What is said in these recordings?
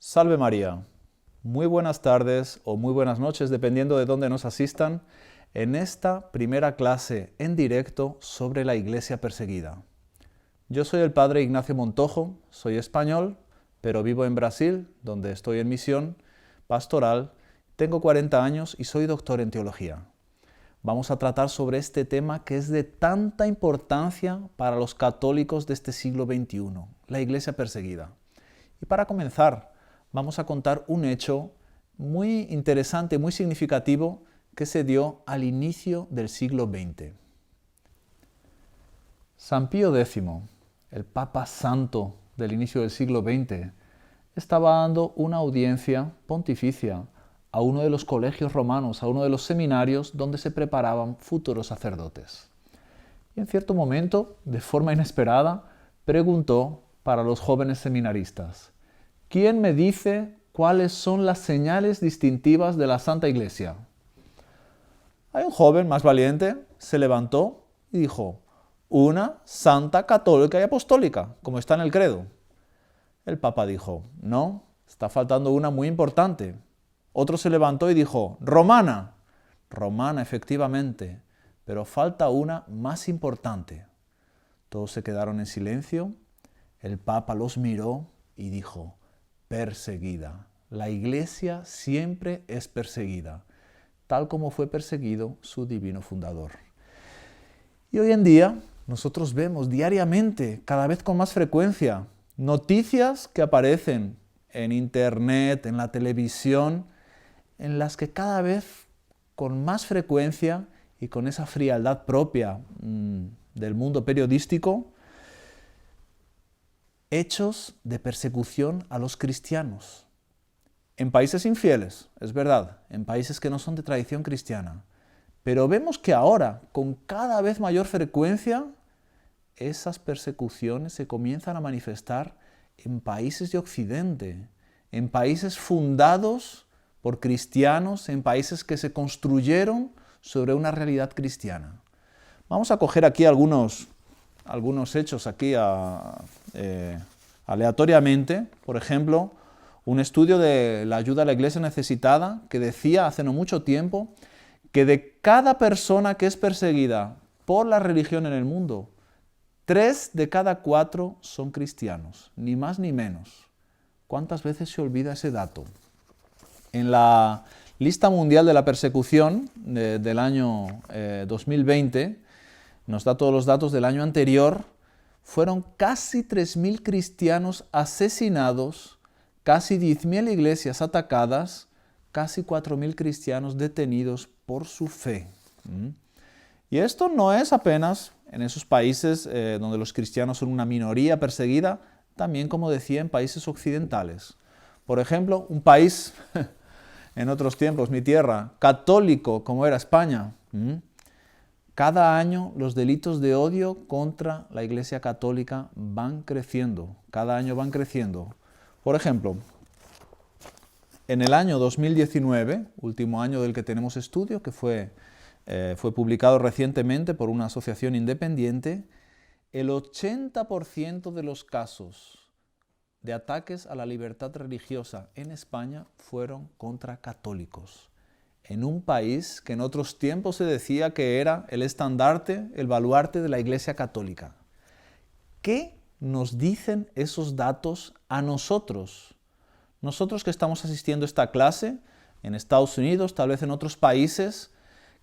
Salve María. Muy buenas tardes o muy buenas noches, dependiendo de dónde nos asistan, en esta primera clase en directo sobre la Iglesia perseguida. Yo soy el Padre Ignacio Montojo, soy español, pero vivo en Brasil, donde estoy en misión pastoral, tengo 40 años y soy doctor en teología. Vamos a tratar sobre este tema que es de tanta importancia para los católicos de este siglo XXI, la Iglesia perseguida. Y para comenzar, vamos a contar un hecho muy interesante, muy significativo, que se dio al inicio del siglo XX. San Pío X, el Papa Santo del inicio del siglo XX, estaba dando una audiencia pontificia a uno de los colegios romanos, a uno de los seminarios donde se preparaban futuros sacerdotes. Y en cierto momento, de forma inesperada, preguntó para los jóvenes seminaristas: ¿quién me dice cuáles son las señales distintivas de la Santa Iglesia? Hay un joven más valiente, se levantó y dijo: una santa, católica y apostólica, como está en el credo. El Papa dijo: no, está faltando una muy importante. Otro se levantó y dijo: romana. Romana, efectivamente, pero falta una más importante. Todos se quedaron en silencio. El Papa los miró y dijo: perseguida. La Iglesia siempre es perseguida, tal como fue perseguido su divino fundador. Y hoy en día nosotros vemos diariamente, cada vez con más frecuencia, noticias que aparecen en internet, en la televisión, en las que cada vez con más frecuencia y con esa frialdad propia del mundo periodístico, hechos de persecución a los cristianos. En países infieles, es verdad, en países que no son de tradición cristiana. Pero vemos que ahora, con cada vez mayor frecuencia, esas persecuciones se comienzan a manifestar en países de Occidente, en países fundados por cristianos, en países que se construyeron sobre una realidad cristiana. Vamos a coger aquí algunos hechos aquí aleatoriamente. Por ejemplo, un estudio de la ayuda a la Iglesia necesitada que decía hace no mucho tiempo que de cada persona que es perseguida por la religión en el mundo, 3 de cada 4 son cristianos, ni más ni menos. ¿Cuántas veces se olvida ese dato? En la lista mundial de la persecución del año 2020, nos da todos los datos del año anterior, fueron casi 3.000 cristianos asesinados, casi 10.000 iglesias atacadas, casi 4.000 cristianos detenidos por su fe. Y esto no es apenas en esos países donde los cristianos son una minoría perseguida, también, como decía, en países occidentales. Por ejemplo, un país, en otros tiempos, mi tierra, católico como era España. Cada año los delitos de odio contra la Iglesia Católica van creciendo, cada año van creciendo. Por ejemplo, en el año 2019, último año del que tenemos estudio, que fue publicado recientemente por una asociación independiente, el 80% de los casos de ataques a la libertad religiosa en España fueron contra católicos, en un país que en otros tiempos se decía que era el estandarte, el baluarte de la Iglesia Católica. ¿Qué nos dicen esos datos a nosotros? Nosotros que estamos asistiendo a esta clase en Estados Unidos, tal vez en otros países,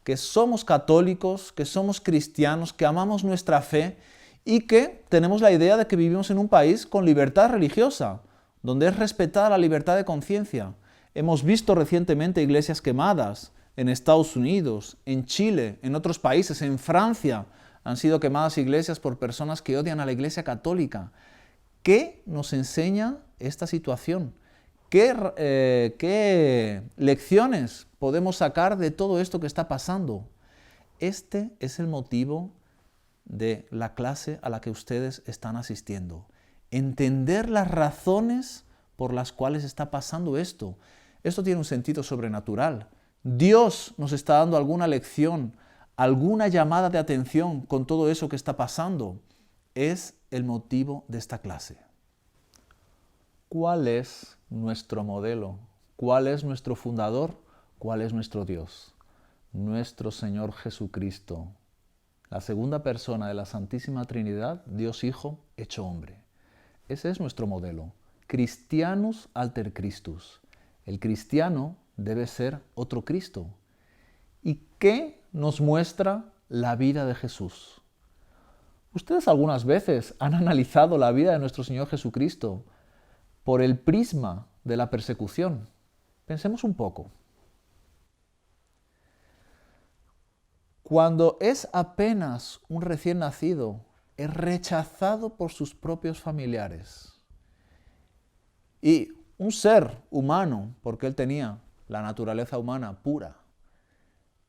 que somos católicos, que somos cristianos, que amamos nuestra fe y que tenemos la idea de que vivimos en un país con libertad religiosa, donde es respetada la libertad de conciencia. Hemos visto recientemente iglesias quemadas en Estados Unidos, en Chile, en otros países, en Francia. Han sido quemadas iglesias por personas que odian a la Iglesia Católica. ¿Qué nos enseña esta situación? ¿Qué lecciones podemos sacar de todo esto que está pasando? Este es el motivo de la clase a la que ustedes están asistiendo. Entender las razones por las cuales está pasando esto. Esto tiene un sentido sobrenatural. Dios nos está dando alguna lección, alguna llamada de atención con todo eso que está pasando. Es el motivo de esta clase. ¿Cuál es nuestro modelo? ¿Cuál es nuestro fundador? ¿Cuál es nuestro Dios? Nuestro Señor Jesucristo, la segunda persona de la Santísima Trinidad, Dios Hijo, hecho hombre. Ese es nuestro modelo. Christianus alter Christus. El cristiano debe ser otro Cristo. ¿Y qué nos muestra la vida de Jesús? Ustedes algunas veces han analizado la vida de nuestro Señor Jesucristo por el prisma de la persecución. Pensemos un poco. Cuando es apenas un recién nacido, es rechazado por sus propios familiares. Y un ser humano, porque él tenía la naturaleza humana pura,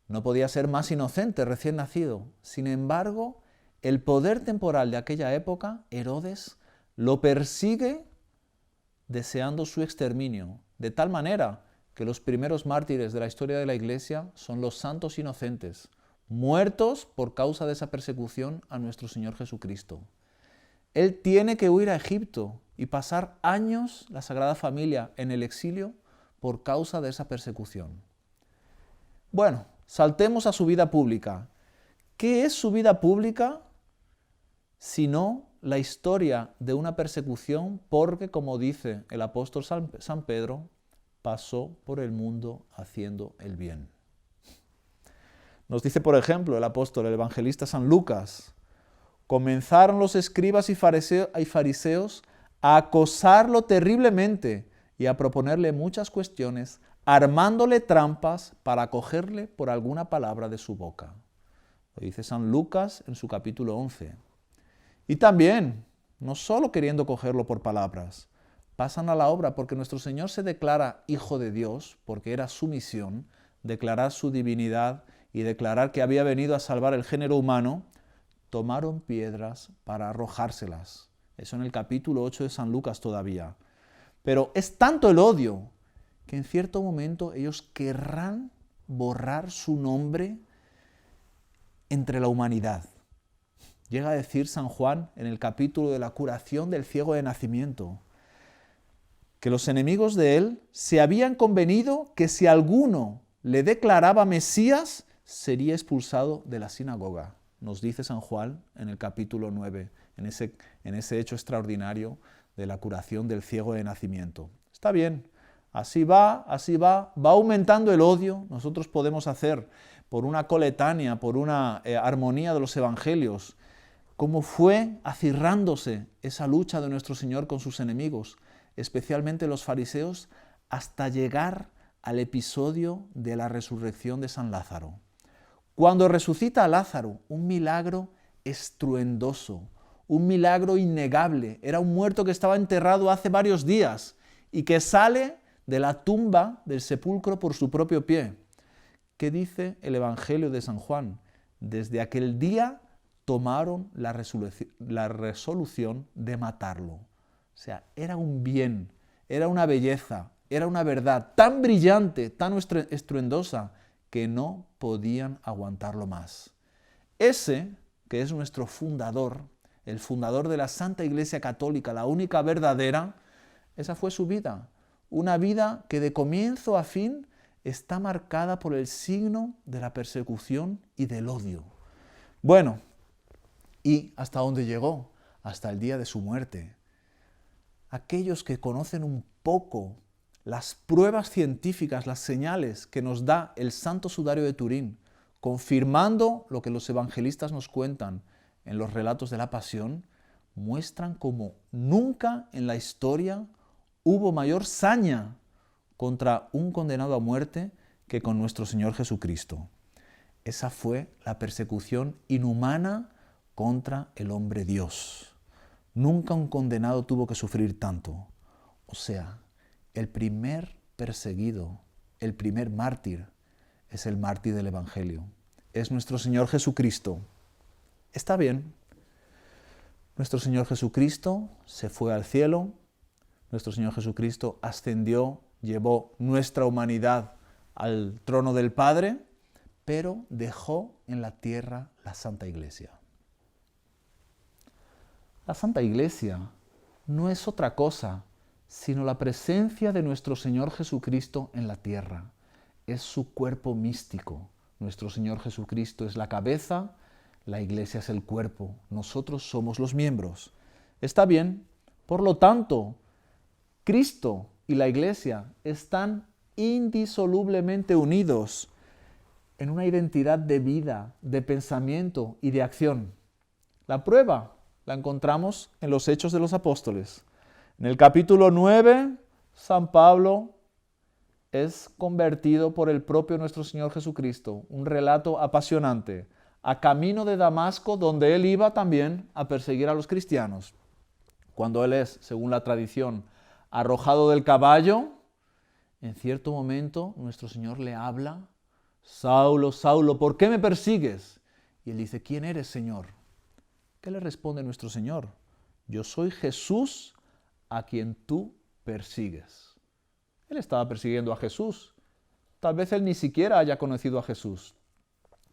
no podía ser más inocente recién nacido. Sin embargo, el poder temporal de aquella época, Herodes, lo persigue deseando su exterminio, de tal manera que los primeros mártires de la historia de la Iglesia son los santos inocentes, muertos por causa de esa persecución a nuestro Señor Jesucristo. Él tiene que huir a Egipto y pasar años, la Sagrada Familia, en el exilio por causa de esa persecución. Bueno, saltemos a su vida pública. ¿Qué es su vida pública? Sino la historia de una persecución porque, como dice el apóstol San Pedro, pasó por el mundo haciendo el bien. Nos dice, por ejemplo, el apóstol, el evangelista San Lucas: comenzaron los escribas y fariseos a acosarlo terriblemente y a proponerle muchas cuestiones, armándole trampas para cogerle por alguna palabra de su boca. Lo dice San Lucas en su capítulo 11. Y también, no solo queriendo cogerlo por palabras, pasan a la obra porque nuestro Señor se declara Hijo de Dios, porque era su misión, declarar su divinidad y declarar que había venido a salvar el género humano. Tomaron piedras para arrojárselas. Eso en el capítulo 8 de San Lucas todavía. Pero es tanto el odio que en cierto momento ellos querrán borrar su nombre entre la humanidad. Llega a decir San Juan en el capítulo de la curación del ciego de nacimiento, que los enemigos de él se habían convenido que si alguno le declaraba Mesías, sería expulsado de la sinagoga. Nos dice San Juan en el capítulo 9, en ese hecho extraordinario de la curación del ciego de nacimiento. Está bien, así va aumentando el odio. Nosotros podemos hacer por una coletánea, por una armonía de los evangelios, cómo fue acirrándose esa lucha de nuestro Señor con sus enemigos, especialmente los fariseos, hasta llegar al episodio de la resurrección de San Lázaro. Cuando resucita a Lázaro, un milagro estruendoso, un milagro innegable. Era un muerto que estaba enterrado hace varios días y que sale de la tumba, del sepulcro, por su propio pie. ¿Qué dice el Evangelio de San Juan? Desde aquel día tomaron la resolución de matarlo. O sea, era un bien, era una belleza, era una verdad tan brillante, tan estruendosa, que no podían aguantarlo más. Ese, que es nuestro fundador, el fundador de la Santa Iglesia Católica, la única verdadera, esa fue su vida. Una vida que de comienzo a fin está marcada por el signo de la persecución y del odio. Bueno, ¿y hasta dónde llegó? Hasta el día de su muerte. Aquellos que conocen un poco las pruebas científicas, las señales que nos da el Santo Sudario de Turín, confirmando lo que los evangelistas nos cuentan en los relatos de la Pasión, muestran cómo nunca en la historia hubo mayor saña contra un condenado a muerte que con nuestro Señor Jesucristo. Esa fue la persecución inhumana contra el hombre Dios. Nunca un condenado tuvo que sufrir tanto. O sea, el primer perseguido, el primer mártir, es el mártir del Evangelio. Es nuestro Señor Jesucristo. Está bien. Nuestro Señor Jesucristo se fue al cielo. Nuestro Señor Jesucristo ascendió, llevó nuestra humanidad al trono del Padre, pero dejó en la tierra la Santa Iglesia. La Santa Iglesia no es otra cosa sino la presencia de nuestro Señor Jesucristo en la tierra. Es su cuerpo místico. Nuestro Señor Jesucristo es la cabeza, la iglesia es el cuerpo, nosotros somos los miembros. ¿Está bien? Por lo tanto, Cristo y la iglesia están indisolublemente unidos en una identidad de vida, de pensamiento y de acción. La prueba la encontramos en los Hechos de los Apóstoles. En el capítulo 9, San Pablo es convertido por el propio nuestro Señor Jesucristo, un relato apasionante, a camino de Damasco, donde él iba también a perseguir a los cristianos. Cuando él es, según la tradición, arrojado del caballo, en cierto momento nuestro Señor le habla: Saulo, Saulo, ¿por qué me persigues? Y él dice: ¿quién eres, Señor? ¿Qué le responde nuestro Señor? Yo soy Jesús a quien tú persigues. Él estaba persiguiendo a Jesús. Tal vez él ni siquiera haya conocido a Jesús,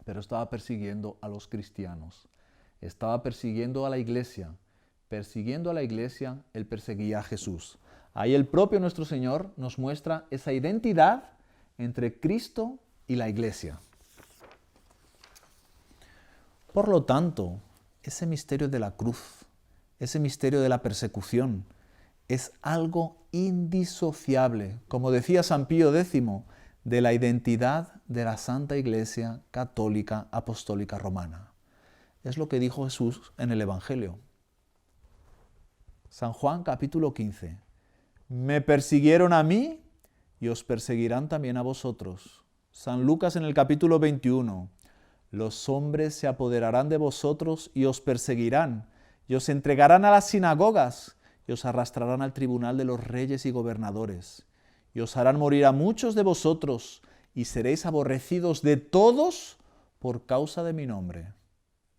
pero estaba persiguiendo a los cristianos. Estaba persiguiendo a la iglesia. Persiguiendo a la iglesia, él perseguía a Jesús. Ahí el propio nuestro Señor nos muestra esa identidad entre Cristo y la iglesia. Por lo tanto, ese misterio de la cruz, ese misterio de la persecución, es algo indisociable, como decía San Pío X, de la identidad de la Santa Iglesia Católica Apostólica Romana. Es lo que dijo Jesús en el Evangelio. San Juan capítulo 15. Me persiguieron a mí y os perseguirán también a vosotros. San Lucas en el capítulo 21. Los hombres se apoderarán de vosotros y os perseguirán, y os entregarán a las sinagogas, y os arrastrarán al tribunal de los reyes y gobernadores, y os harán morir a muchos de vosotros, y seréis aborrecidos de todos por causa de mi nombre.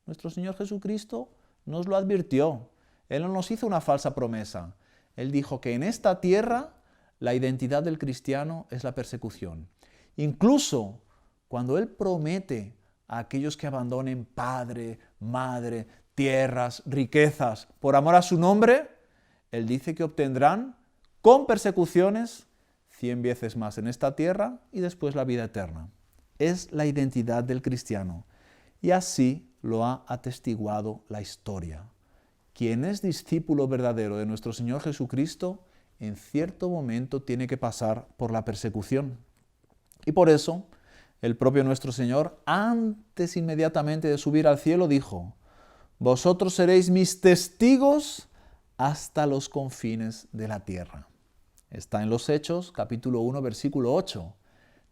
Nuestro Señor Jesucristo nos lo advirtió. Él no nos hizo una falsa promesa. Él dijo que en esta tierra la identidad del cristiano es la persecución. Incluso cuando Él promete a aquellos que abandonen padre, madre, tierras, riquezas, por amor a su nombre, Él dice que obtendrán con persecuciones 100 veces más en esta tierra y después la vida eterna. Es la identidad del cristiano. Y así lo ha atestiguado la historia. Quien es discípulo verdadero de nuestro Señor Jesucristo, en cierto momento tiene que pasar por la persecución. Y por eso, el propio nuestro Señor, antes inmediatamente de subir al cielo, dijo: vosotros seréis mis testigos hasta los confines de la tierra. Está en los Hechos, capítulo 1, versículo 8.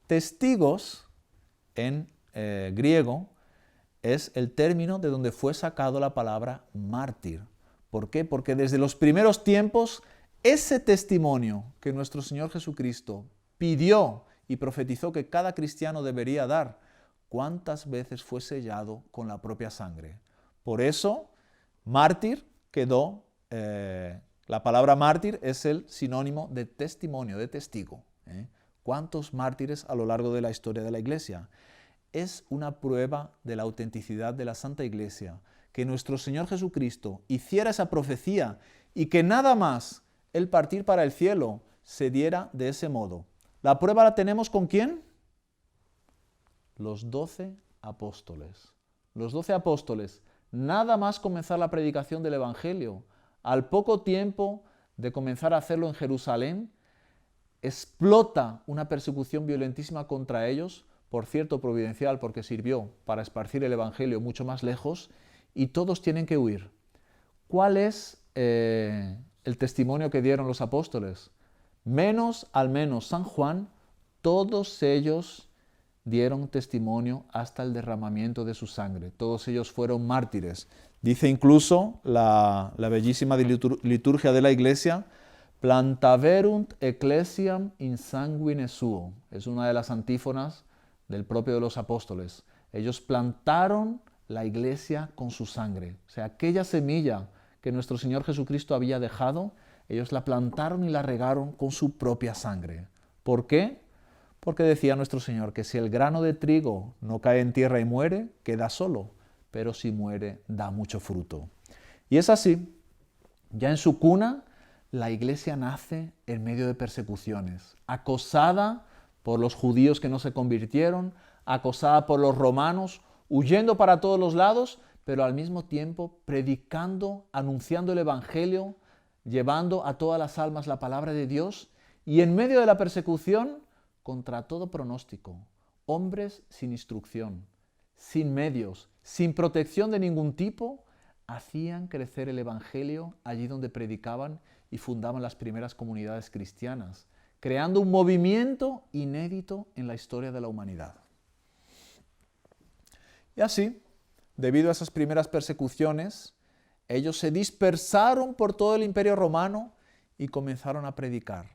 Testigos, en griego, es el término de donde fue sacado la palabra mártir. ¿Por qué? Porque desde los primeros tiempos, ese testimonio que nuestro Señor Jesucristo pidió y profetizó que cada cristiano debería dar, ¿cuántas veces fue sellado con la propia sangre? Por eso, mártir quedó, la palabra mártir es el sinónimo de testimonio, de testigo. ¿Cuántos mártires a lo largo de la historia de la Iglesia? Es una prueba de la autenticidad de la Santa Iglesia, que nuestro Señor Jesucristo hiciera esa profecía y que nada más el partir para el cielo se diera de ese modo. ¿La prueba la tenemos con quién? Los 12 apóstoles. Los 12 apóstoles, nada más comenzar la predicación del Evangelio, al poco tiempo de comenzar a hacerlo en Jerusalén, explota una persecución violentísima contra ellos, por cierto providencial, porque sirvió para esparcir el Evangelio mucho más lejos, y todos tienen que huir. ¿Cuál es el testimonio que dieron los apóstoles? Al menos San Juan, todos ellos dieron testimonio hasta el derramamiento de su sangre. Todos ellos fueron mártires. Dice incluso la bellísima liturgia de la Iglesia: plantaverunt ecclesiam in sanguine suo. Es una de las antífonas del propio de los apóstoles. Ellos plantaron la Iglesia con su sangre. O sea, aquella semilla que nuestro Señor Jesucristo había dejado, ellos la plantaron y la regaron con su propia sangre. ¿Por qué? Porque decía nuestro Señor que si el grano de trigo no cae en tierra y muere, queda solo, pero si muere, da mucho fruto. Y es así. Ya en su cuna, la Iglesia nace en medio de persecuciones, acosada por los judíos que no se convirtieron, acosada por los romanos, huyendo para todos los lados, pero al mismo tiempo predicando, anunciando el Evangelio, llevando a todas las almas la palabra de Dios, y en medio de la persecución, contra todo pronóstico, hombres sin instrucción, sin medios, sin protección de ningún tipo, hacían crecer el Evangelio allí donde predicaban y fundaban las primeras comunidades cristianas, creando un movimiento inédito en la historia de la humanidad. Y así, debido a esas primeras persecuciones, ellos se dispersaron por todo el Imperio Romano y comenzaron a predicar.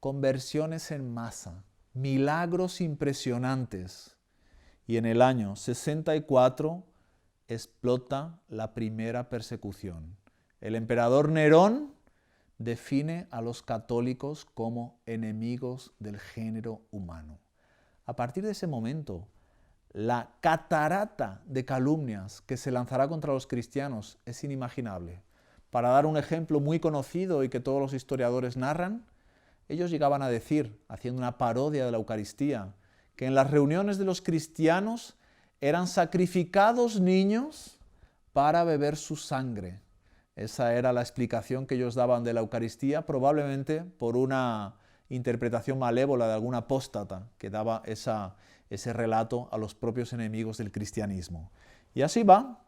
Conversiones en masa, milagros impresionantes. Y en el año 64 explota la primera persecución. El emperador Nerón define a los católicos como enemigos del género humano. A partir de ese momento, la catarata de calumnias que se lanzará contra los cristianos es inimaginable. Para dar un ejemplo muy conocido y que todos los historiadores narran, ellos llegaban a decir, haciendo una parodia de la Eucaristía, que en las reuniones de los cristianos eran sacrificados niños para beber su sangre. Esa era la explicación que ellos daban de la Eucaristía, probablemente por una interpretación malévola de algún apóstata que daba ese relato a los propios enemigos del cristianismo. Y así va.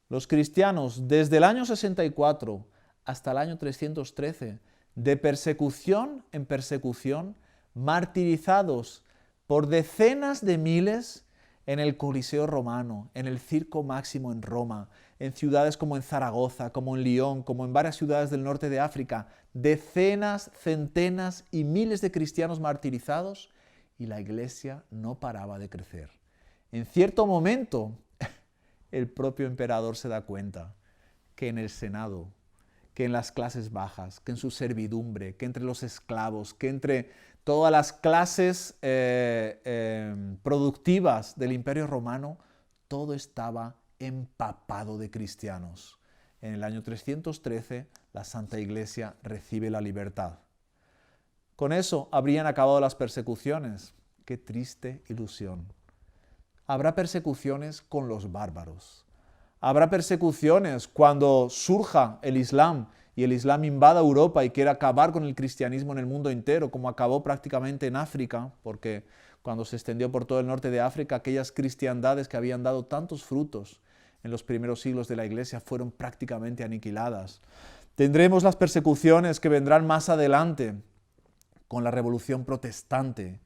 Los cristianos, desde el año 64 hasta el año 313, de persecución en persecución, martirizados por decenas de miles en el Coliseo romano, en el Circo Máximo en Roma, en ciudades como en Zaragoza, como en Lyon, como en varias ciudades del norte de África, decenas, centenas y miles de cristianos martirizados, y la Iglesia no paraba de crecer. En cierto momento, el propio emperador se da cuenta que en el Senado, que en las clases bajas, que en su servidumbre, que entre los esclavos, que entre todas las clases productivas del Imperio Romano, todo estaba empapado de cristianos. En el año 313, la Santa Iglesia recibe la libertad. Con eso habrían acabado las persecuciones. Qué triste ilusión. Habrá persecuciones con los bárbaros. Habrá persecuciones cuando surja el Islam y el Islam invada Europa y quiera acabar con el cristianismo en el mundo entero, como acabó prácticamente en África, porque cuando se extendió por todo el norte de África, aquellas cristiandades que habían dado tantos frutos en los primeros siglos de la Iglesia fueron prácticamente aniquiladas. Tendremos las persecuciones que vendrán más adelante con la Revolución Protestante,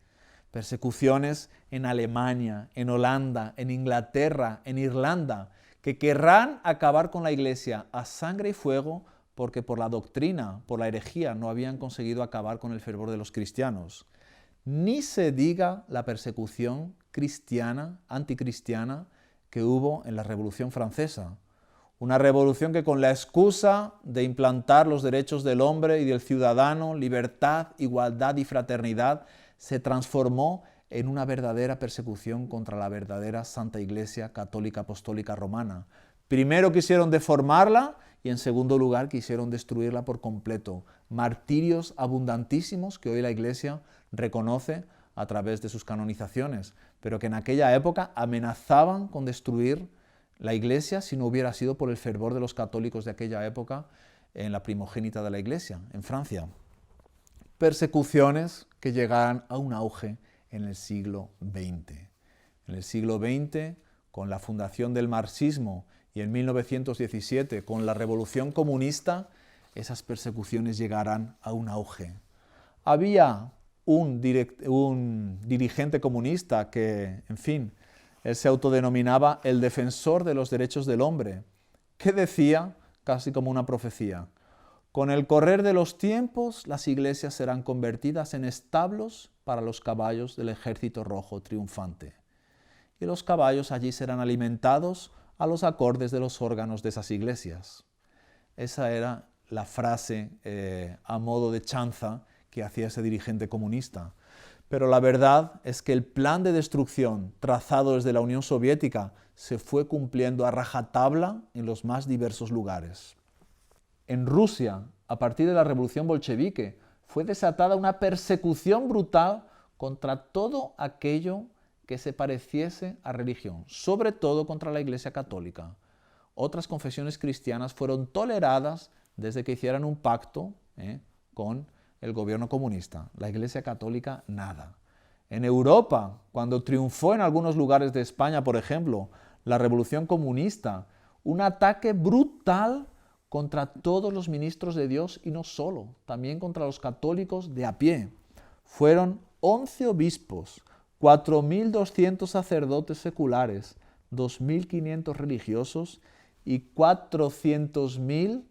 persecuciones en Alemania, en Holanda, en Inglaterra, en Irlanda, que querrán acabar con la Iglesia a sangre y fuego porque por la doctrina, por la herejía, no habían conseguido acabar con el fervor de los cristianos. Ni se diga la persecución cristiana, anticristiana, que hubo en la Revolución Francesa. Una revolución que con la excusa de implantar los derechos del hombre y del ciudadano, libertad, igualdad y fraternidad, se transformó en una verdadera persecución contra la verdadera Santa Iglesia Católica Apostólica Romana. Primero quisieron deformarla y en segundo lugar quisieron destruirla por completo. Martirios abundantísimos que hoy la Iglesia reconoce a través de sus canonizaciones, pero que en aquella época amenazaban con destruir la Iglesia si no hubiera sido por el fervor de los católicos de aquella época en la primogénita de la Iglesia, en Francia. Persecuciones que llegaran a un auge en el siglo XX. En el siglo XX, con la fundación del marxismo y en 1917, con la revolución comunista, esas persecuciones llegarán a un auge. Había un dirigente comunista que, en fin, él se autodenominaba el defensor de los derechos del hombre, que decía, casi como una profecía, con el correr de los tiempos las iglesias serán convertidas en establos para los caballos del ejército rojo triunfante. Y los caballos allí serán alimentados a los acordes de los órganos de esas iglesias. Esa era la frase a modo de chanza que hacía ese dirigente comunista. Pero la verdad es que el plan de destrucción trazado desde la Unión Soviética se fue cumpliendo a rajatabla en los más diversos lugares. En Rusia a partir de la revolución bolchevique, fue desatada una persecución brutal contra todo aquello que se pareciese a religión, sobre todo contra la Iglesia Católica. Otras confesiones cristianas fueron toleradas desde que hicieran un pacto con el gobierno comunista. La Iglesia Católica, nada. En Europa, cuando triunfó en algunos lugares de España, por ejemplo, la revolución comunista, un ataque brutal contra todos los ministros de Dios y no solo, también contra los católicos de a pie. Fueron 11 obispos, 4.200 sacerdotes seculares, 2.500 religiosos y 400.000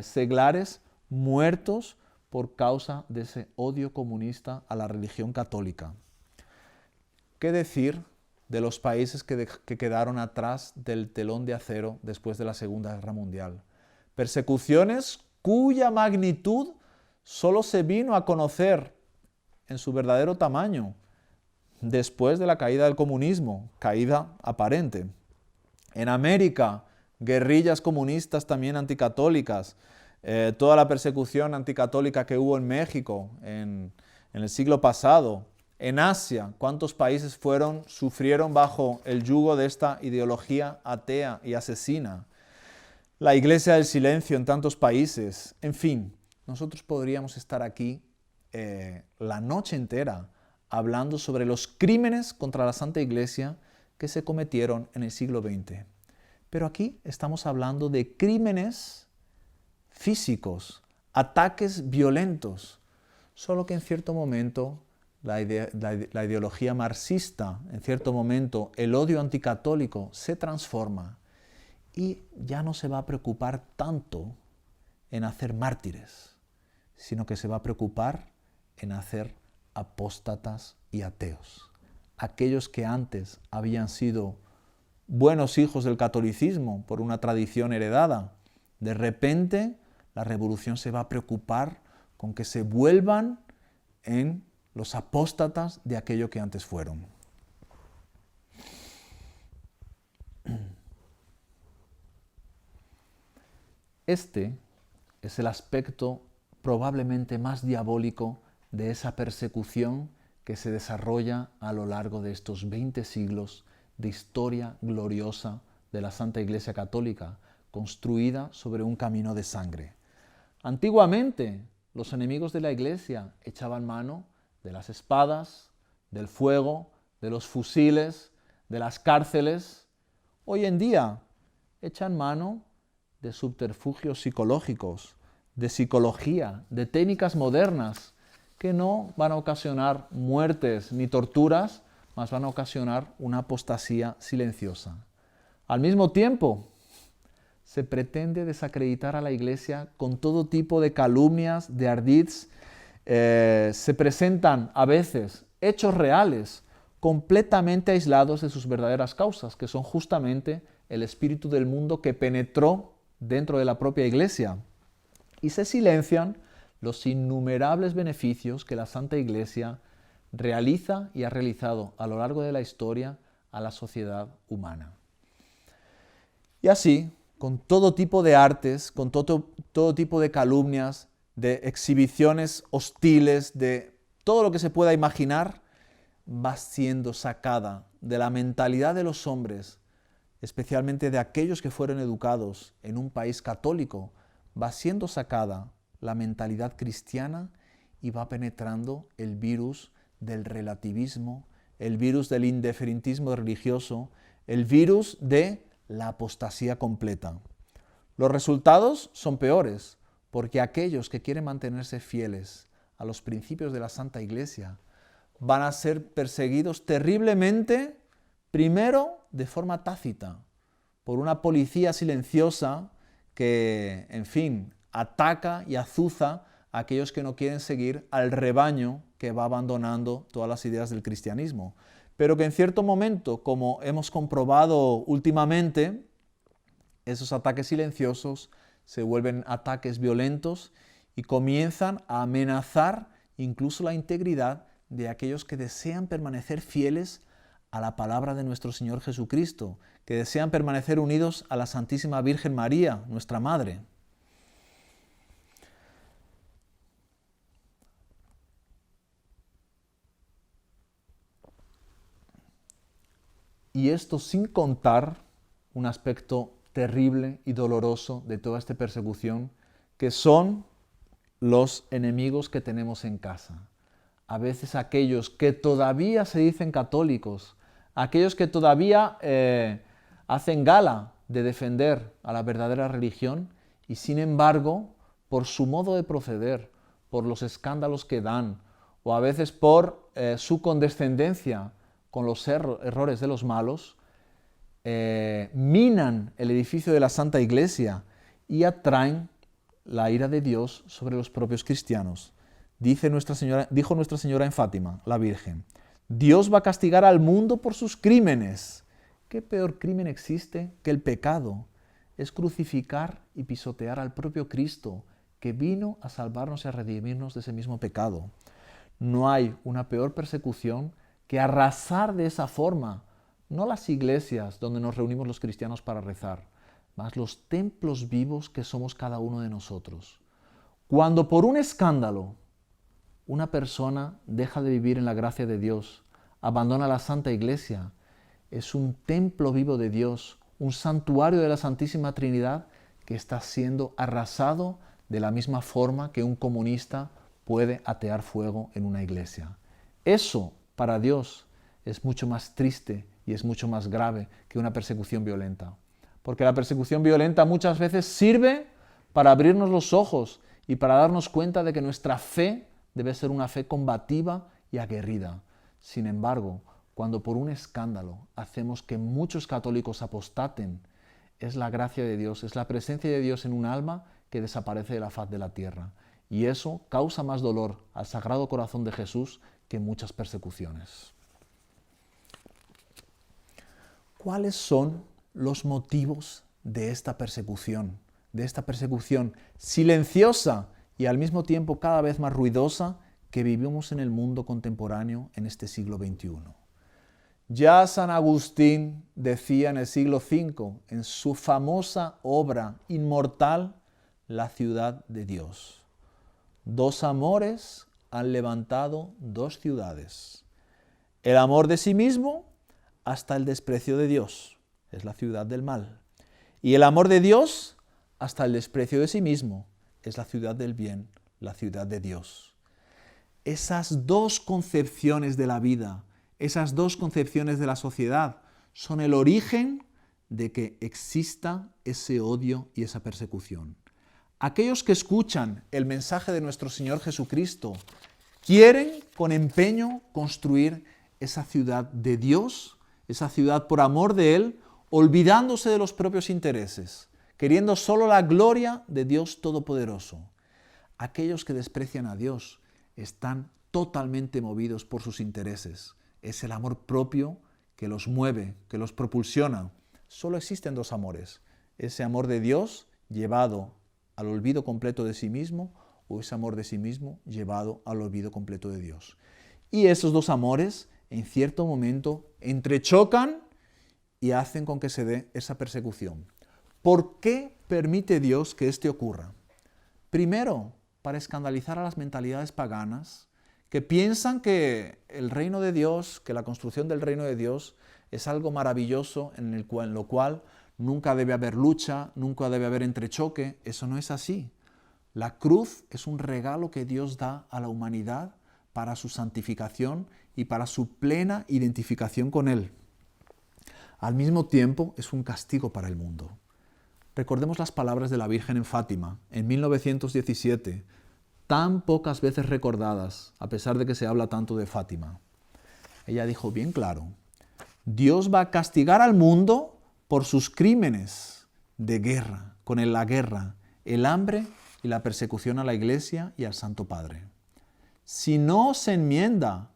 seglares muertos por causa de ese odio comunista a la religión católica. ¿Qué decir de los países que quedaron atrás del telón de acero después de la Segunda Guerra Mundial? Persecuciones cuya magnitud solo se vino a conocer en su verdadero tamaño después de la caída del comunismo, caída aparente. En América, guerrillas comunistas también anticatólicas, toda la persecución anticatólica que hubo en México en el siglo pasado. En Asia, ¿cuántos países sufrieron bajo el yugo de esta ideología atea y asesina? La Iglesia del Silencio en tantos países. En fin, nosotros podríamos estar aquí la noche entera hablando sobre los crímenes contra la Santa Iglesia que se cometieron en el siglo XX. Pero aquí estamos hablando de crímenes físicos, ataques violentos, solo que en cierto momento la ideología marxista, en cierto momento el odio anticatólico se transforma y ya no se va a preocupar tanto en hacer mártires, sino que se va a preocupar en hacer apóstatas y ateos. Aquellos que antes habían sido buenos hijos del catolicismo por una tradición heredada, de repente la revolución se va a preocupar con que se vuelvan en los apóstatas de aquello que antes fueron. Este es el aspecto probablemente más diabólico de esa persecución que se desarrolla a lo largo de estos 20 siglos de historia gloriosa de la Santa Iglesia Católica, construida sobre un camino de sangre. Antiguamente, los enemigos de la Iglesia echaban mano de las espadas, del fuego, de los fusiles, de las cárceles. Hoy en día echan mano de subterfugios psicológicos, de psicología, de técnicas modernas que no van a ocasionar muertes ni torturas, mas van a ocasionar una apostasía silenciosa. Al mismo tiempo, se pretende desacreditar a la Iglesia con todo tipo de calumnias, de ardits. Se presentan a veces hechos reales completamente aislados de sus verdaderas causas, que son justamente el espíritu del mundo que penetró dentro de la propia Iglesia. Y se silencian los innumerables beneficios que la Santa Iglesia realiza y ha realizado a lo largo de la historia a la sociedad humana. Y así, con todo tipo de artes, con todo tipo de calumnias, de exhibiciones hostiles, de todo lo que se pueda imaginar, va siendo sacada de la mentalidad de los hombres, especialmente de aquellos que fueron educados en un país católico, va siendo sacada la mentalidad cristiana y va penetrando el virus del relativismo, el virus del indiferentismo religioso, el virus de la apostasía completa. Los resultados son peores, porque aquellos que quieren mantenerse fieles a los principios de la Santa Iglesia van a ser perseguidos terriblemente, primero de forma tácita, por una policía silenciosa que, en fin, ataca y azuza a aquellos que no quieren seguir al rebaño que va abandonando todas las ideas del cristianismo. Pero que en cierto momento, como hemos comprobado últimamente, esos ataques silenciosos se vuelven ataques violentos y comienzan a amenazar incluso la integridad de aquellos que desean permanecer fieles a la palabra de nuestro Señor Jesucristo, que desean permanecer unidos a la Santísima Virgen María, nuestra Madre. Y esto sin contar un aspecto terrible y doloroso de toda esta persecución, que son los enemigos que tenemos en casa. A veces aquellos que todavía se dicen católicos, aquellos que todavía hacen gala de defender a la verdadera religión y sin embargo, por su modo de proceder, por los escándalos que dan, o a veces por su condescendencia con los errores de los malos, minan el edificio de la Santa Iglesia y atraen la ira de Dios sobre los propios cristianos. Dijo Nuestra Señora en Fátima, la Virgen, Dios va a castigar al mundo por sus crímenes. ¿Qué peor crimen existe que el pecado? Es crucificar y pisotear al propio Cristo, que vino a salvarnos y a redimirnos de ese mismo pecado. No hay una peor persecución que arrasar de esa forma, no las iglesias donde nos reunimos los cristianos para rezar, mas los templos vivos que somos cada uno de nosotros. Cuando por un escándalo una persona deja de vivir en la gracia de Dios, abandona la Santa Iglesia, es un templo vivo de Dios, un santuario de la Santísima Trinidad que está siendo arrasado de la misma forma que un comunista puede atear fuego en una iglesia. Eso, para Dios, es mucho más triste y es mucho más grave que una persecución violenta. Porque la persecución violenta muchas veces sirve para abrirnos los ojos y para darnos cuenta de que nuestra fe debe ser una fe combativa y aguerrida. Sin embargo, cuando por un escándalo hacemos que muchos católicos apostaten, es la gracia de Dios, es la presencia de Dios en un alma que desaparece de la faz de la tierra. Y eso causa más dolor al Sagrado Corazón de Jesús que muchas persecuciones. ¿Cuáles son los motivos de esta persecución silenciosa y al mismo tiempo cada vez más ruidosa que vivimos en el mundo contemporáneo en este siglo XXI? Ya San Agustín decía en el siglo V, en su famosa obra inmortal, La ciudad de Dios: dos amores han levantado dos ciudades. El amor de sí mismo hasta el desprecio de Dios, es la ciudad del mal. Y el amor de Dios hasta el desprecio de sí mismo, es la ciudad del bien, la ciudad de Dios. Esas dos concepciones de la vida, esas dos concepciones de la sociedad, son el origen de que exista ese odio y esa persecución. Aquellos que escuchan el mensaje de nuestro Señor Jesucristo quieren con empeño construir esa ciudad de Dios, esa ciudad por amor de Él, olvidándose de los propios intereses, queriendo solo la gloria de Dios Todopoderoso. Aquellos que desprecian a Dios están totalmente movidos por sus intereses. Es el amor propio que los mueve, que los propulsiona. Solo existen dos amores: ese amor de Dios llevado al olvido completo de sí mismo, o ese amor de sí mismo llevado al olvido completo de Dios. Y esos dos amores en cierto momento entrechocan y hacen con que se dé esa persecución. ¿Por qué permite Dios que esto ocurra? Primero, para escandalizar a las mentalidades paganas que piensan que el reino de Dios, que la construcción del reino de Dios es algo maravilloso en lo cual nunca debe haber lucha, nunca debe haber entrechoque. Eso no es así. La cruz es un regalo que Dios da a la humanidad para su santificación y para su plena identificación con Él. Al mismo tiempo, es un castigo para el mundo. Recordemos las palabras de la Virgen en Fátima, en 1917, tan pocas veces recordadas, a pesar de que se habla tanto de Fátima. Ella dijo bien claro: Dios va a castigar al mundo por sus crímenes de guerra, con la guerra, el hambre y la persecución a la Iglesia y al Santo Padre. Si no se enmienda,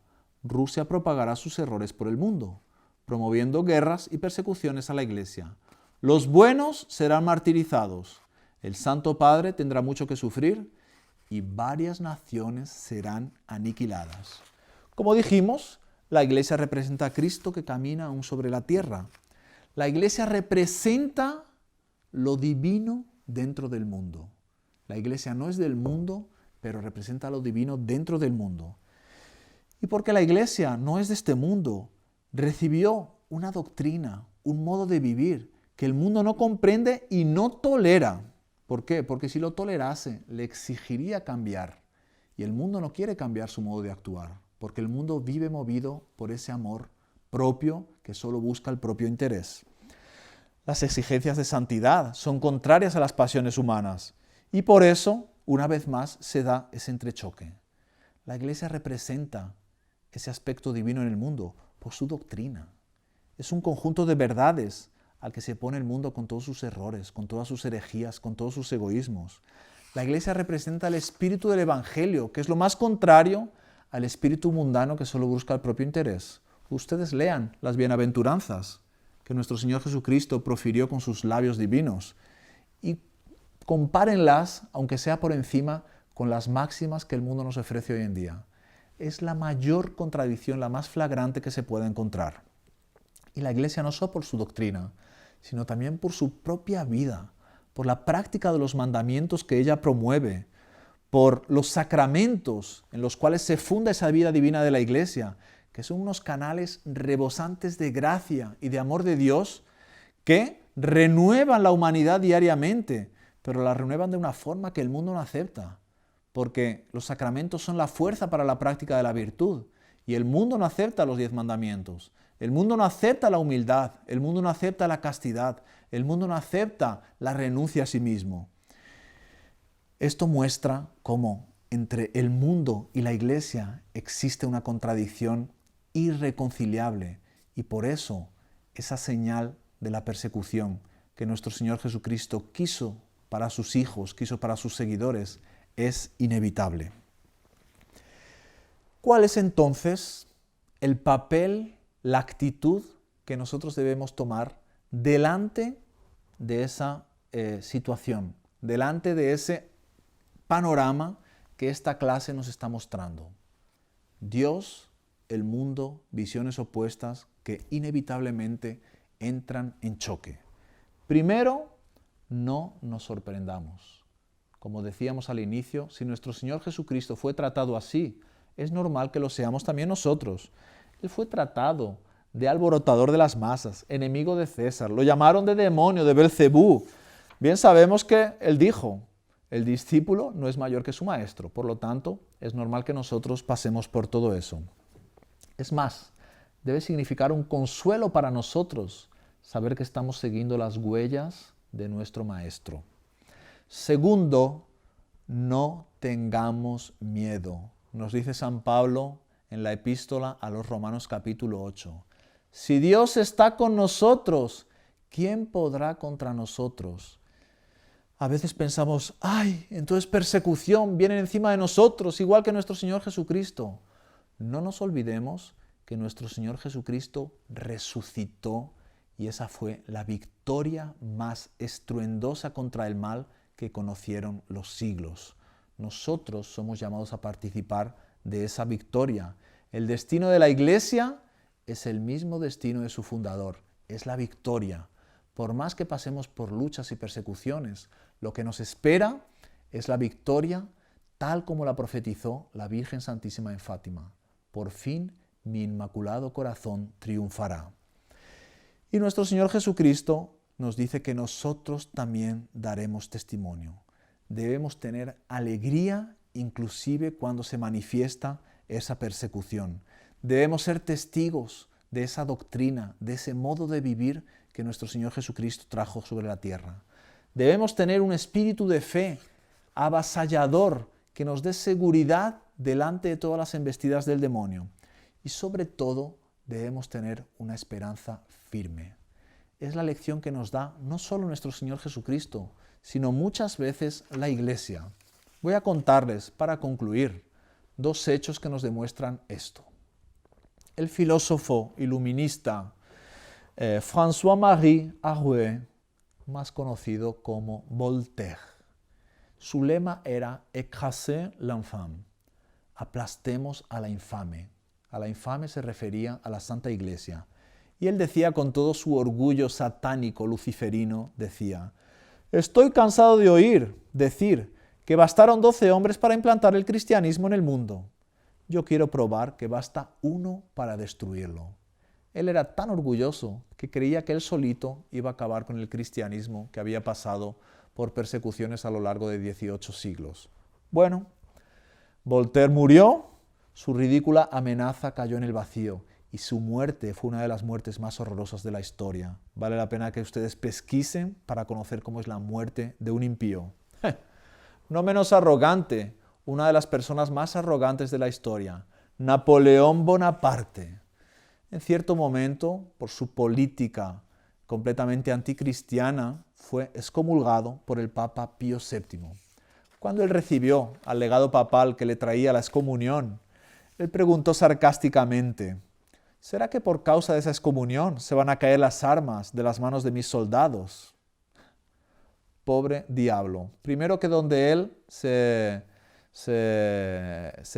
Rusia propagará sus errores por el mundo, promoviendo guerras y persecuciones a la Iglesia. Los buenos serán martirizados, el Santo Padre tendrá mucho que sufrir y varias naciones serán aniquiladas. Como dijimos, la Iglesia representa a Cristo que camina aún sobre la tierra. La Iglesia representa lo divino dentro del mundo. La Iglesia no es del mundo, pero representa lo divino dentro del mundo. Y porque la Iglesia no es de este mundo, recibió una doctrina, un modo de vivir que el mundo no comprende y no tolera. ¿Por qué? Porque si lo tolerase, le exigiría cambiar. Y el mundo no quiere cambiar su modo de actuar, porque el mundo vive movido por ese amor propio que solo busca el propio interés. Las exigencias de santidad son contrarias a las pasiones humanas y por eso, una vez más, se da ese entrechoque. La Iglesia representa ese aspecto divino en el mundo por su doctrina. Es un conjunto de verdades al que se pone el mundo con todos sus errores, con todas sus herejías, con todos sus egoísmos. La Iglesia representa el espíritu del Evangelio, que es lo más contrario al espíritu mundano que solo busca el propio interés. Ustedes lean las bienaventuranzas que nuestro Señor Jesucristo profirió con sus labios divinos y compárenlas, aunque sea por encima, con las máximas que el mundo nos ofrece hoy en día. Es la mayor contradicción, la más flagrante que se pueda encontrar. Y la Iglesia no solo por su doctrina, sino también por su propia vida, por la práctica de los mandamientos que ella promueve, por los sacramentos en los cuales se funda esa vida divina de la Iglesia, que son unos canales rebosantes de gracia y de amor de Dios que renuevan la humanidad diariamente, pero la renuevan de una forma que el mundo no acepta, porque los sacramentos son la fuerza para la práctica de la virtud, y el mundo no acepta los 10 mandamientos, el mundo no acepta la humildad, el mundo no acepta la castidad, el mundo no acepta la renuncia a sí mismo. Esto muestra cómo entre el mundo y la Iglesia existe una contradicción irreconciliable y por eso esa señal de la persecución que nuestro Señor Jesucristo quiso para sus hijos, quiso para sus seguidores, es inevitable. ¿Cuál es entonces el papel, la actitud que nosotros debemos tomar delante de esa situación, delante de ese panorama que esta clase nos está mostrando? Dios, el mundo, visiones opuestas que inevitablemente entran en choque. Primero, no nos sorprendamos. Como decíamos al inicio, si nuestro Señor Jesucristo fue tratado así, es normal que lo seamos también nosotros. Él fue tratado de alborotador de las masas, enemigo de César, lo llamaron de demonio, de Belcebú. Bien sabemos que Él dijo, el discípulo no es mayor que su maestro, por lo tanto, es normal que nosotros pasemos por todo eso. Es más, debe significar un consuelo para nosotros saber que estamos siguiendo las huellas de nuestro Maestro. Segundo, no tengamos miedo. Nos dice San Pablo en la epístola a los Romanos capítulo 8. Si Dios está con nosotros, ¿quién podrá contra nosotros? A veces pensamos, ¡ay! Entonces persecución viene encima de nosotros, igual que nuestro Señor Jesucristo. No nos olvidemos que nuestro Señor Jesucristo resucitó y esa fue la victoria más estruendosa contra el mal que conocieron los siglos. Nosotros somos llamados a participar de esa victoria. El destino de la Iglesia es el mismo destino de su fundador, es la victoria. Por más que pasemos por luchas y persecuciones, lo que nos espera es la victoria tal como la profetizó la Virgen Santísima en Fátima. Por fin mi inmaculado corazón triunfará. Y nuestro Señor Jesucristo nos dice que nosotros también daremos testimonio. Debemos tener alegría inclusive cuando se manifiesta esa persecución. Debemos ser testigos de esa doctrina, de ese modo de vivir que nuestro Señor Jesucristo trajo sobre la tierra. Debemos tener un espíritu de fe avasallador que nos dé seguridad delante de todas las embestidas del demonio. Y sobre todo debemos tener una esperanza firme. Es la lección que nos da no solo nuestro Señor Jesucristo, sino muchas veces la Iglesia. Voy a contarles, para concluir, 2 hechos que nos demuestran esto. El filósofo iluminista François-Marie Arouet, más conocido como Voltaire, su lema era «Écraser l'infâme», aplastemos a la infame. A la infame se refería a la Santa Iglesia. Y él decía con todo su orgullo satánico luciferino, decía, estoy cansado de oír decir que bastaron 12 hombres para implantar el cristianismo en el mundo. Yo quiero probar que basta uno para destruirlo. Él era tan orgulloso que creía que él solito iba a acabar con el cristianismo que había pasado por persecuciones a lo largo de 18 siglos. Bueno, Voltaire murió, su ridícula amenaza cayó en el vacío y su muerte fue una de las muertes más horrorosas de la historia. Vale la pena que ustedes pesquisen para conocer cómo es la muerte de un impío. No menos arrogante, una de las personas más arrogantes de la historia, Napoleón Bonaparte. En cierto momento, por su política completamente anticristiana, fue excomulgado por el Papa Pío VII. Cuando él recibió al legado papal que le traía la excomunión, él preguntó sarcásticamente: ¿será que por causa de esa excomunión se van a caer las armas de las manos de mis soldados? Pobre diablo. Primero que donde él se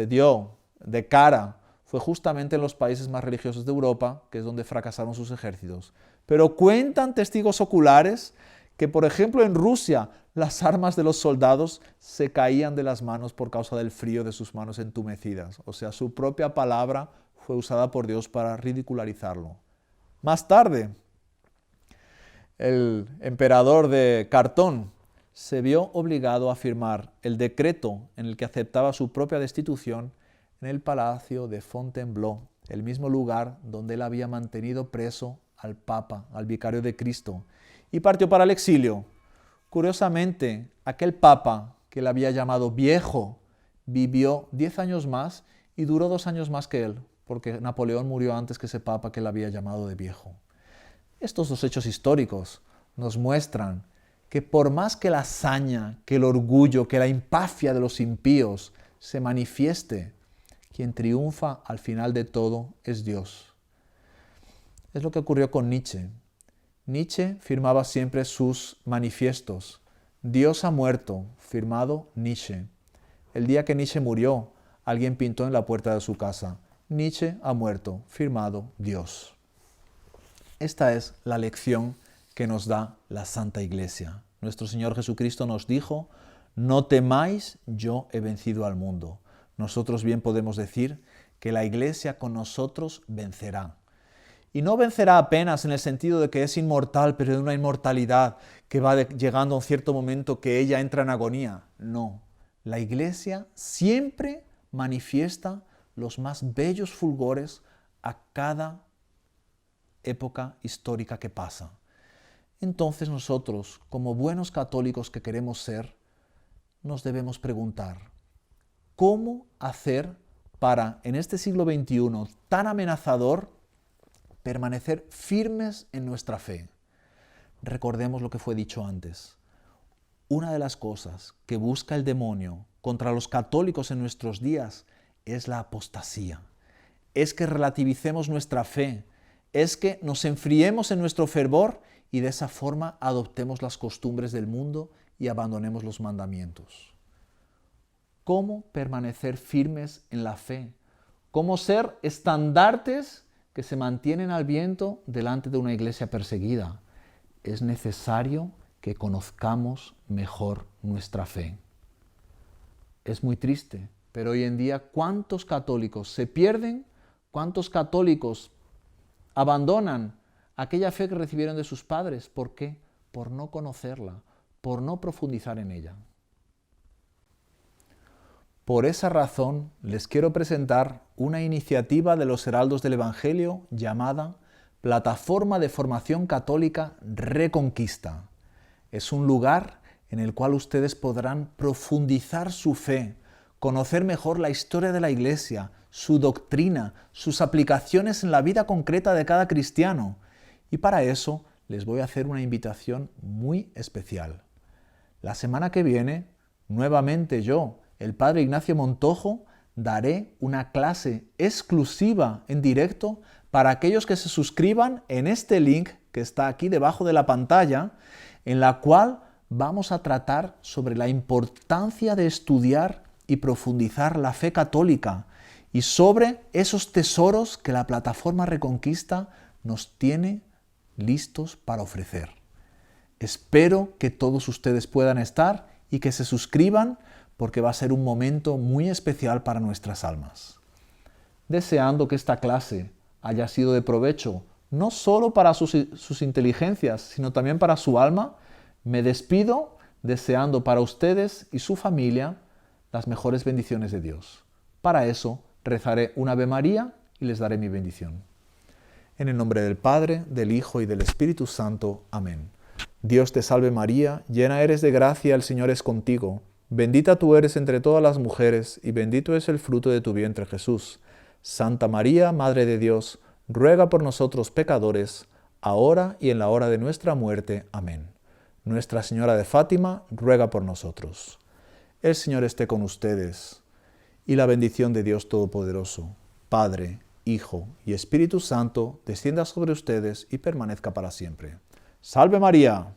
dio de cara fue justamente en los países más religiosos de Europa, que es donde fracasaron sus ejércitos. Pero cuentan testigos oculares que, por ejemplo, en Rusia, las armas de los soldados se caían de las manos por causa del frío de sus manos entumecidas. O sea, su propia palabra fue usada por Dios para ridicularizarlo. Más tarde, el emperador de Cartón se vio obligado a firmar el decreto en el que aceptaba su propia destitución en el palacio de Fontainebleau, el mismo lugar donde él había mantenido preso al Papa, al vicario de Cristo, y partió para el exilio. Curiosamente, aquel Papa que le había llamado viejo vivió 10 años más y duró 2 años más que él, porque Napoleón murió antes que ese Papa que le había llamado de viejo. Estos dos hechos históricos nos muestran que por más que la hazaña, que el orgullo, que la impafia de los impíos se manifieste, quien triunfa al final de todo es Dios. Es lo que ocurrió con Nietzsche. Nietzsche firmaba siempre sus manifiestos. Dios ha muerto, firmado Nietzsche. El día que Nietzsche murió, alguien pintó en la puerta de su casa: Nietzsche ha muerto, firmado Dios. Esta es la lección que nos da la Santa Iglesia. Nuestro Señor Jesucristo nos dijo: no temáis, yo he vencido al mundo. Nosotros bien podemos decir que la Iglesia con nosotros vencerá. Y no vencerá apenas en el sentido de que es inmortal, pero de una inmortalidad que va llegando a un cierto momento que ella entra en agonía. No, la Iglesia siempre manifiesta los más bellos fulgores a cada época histórica que pasa. Entonces nosotros, como buenos católicos que queremos ser, nos debemos preguntar: ¿cómo hacer para, en este siglo XXI tan amenazador, permanecer firmes en nuestra fe? Recordemos lo que fue dicho antes. Una de las cosas que busca el demonio contra los católicos en nuestros días es la apostasía. Es que relativicemos nuestra fe, es que nos enfriemos en nuestro fervor y de esa forma adoptemos las costumbres del mundo y abandonemos los mandamientos. ¿Cómo permanecer firmes en la fe? ¿Cómo ser estandartes que se mantienen al viento delante de una iglesia perseguida? Es necesario que conozcamos mejor nuestra fe. Es muy triste, pero hoy en día, ¿cuántos católicos se pierden? ¿Cuántos católicos abandonan aquella fe que recibieron de sus padres? ¿Por qué? Por no conocerla, por no profundizar en ella. Por esa razón, les quiero presentar una iniciativa de los Heraldos del Evangelio llamada Plataforma de Formación Católica Reconquista. Es un lugar en el cual ustedes podrán profundizar su fe, conocer mejor la historia de la Iglesia, su doctrina, sus aplicaciones en la vida concreta de cada cristiano. Y para eso les voy a hacer una invitación muy especial. La semana que viene, nuevamente yo, el Padre Ignacio Montojo, daré una clase exclusiva en directo para aquellos que se suscriban en este link que está aquí debajo de la pantalla, en la cual vamos a tratar sobre la importancia de estudiar y profundizar la fe católica y sobre esos tesoros que la plataforma Reconquista nos tiene listos para ofrecer. Espero que todos ustedes puedan estar y que se suscriban, porque va a ser un momento muy especial para nuestras almas. Deseando que esta clase haya sido de provecho, no solo para sus inteligencias, sino también para su alma, me despido deseando para ustedes y su familia las mejores bendiciones de Dios. Para eso rezaré un Ave María y les daré mi bendición. En el nombre del Padre, del Hijo y del Espíritu Santo. Amén. Dios te salve María, llena eres de gracia, el Señor es contigo. Bendita tú eres entre todas las mujeres, y bendito es el fruto de tu vientre Jesús. Santa María, Madre de Dios, ruega por nosotros pecadores, ahora y en la hora de nuestra muerte. Amén. Nuestra Señora de Fátima, ruega por nosotros. El Señor esté con ustedes, y la bendición de Dios Todopoderoso, Padre, Hijo y Espíritu Santo, descienda sobre ustedes y permanezca para siempre. ¡Salve María!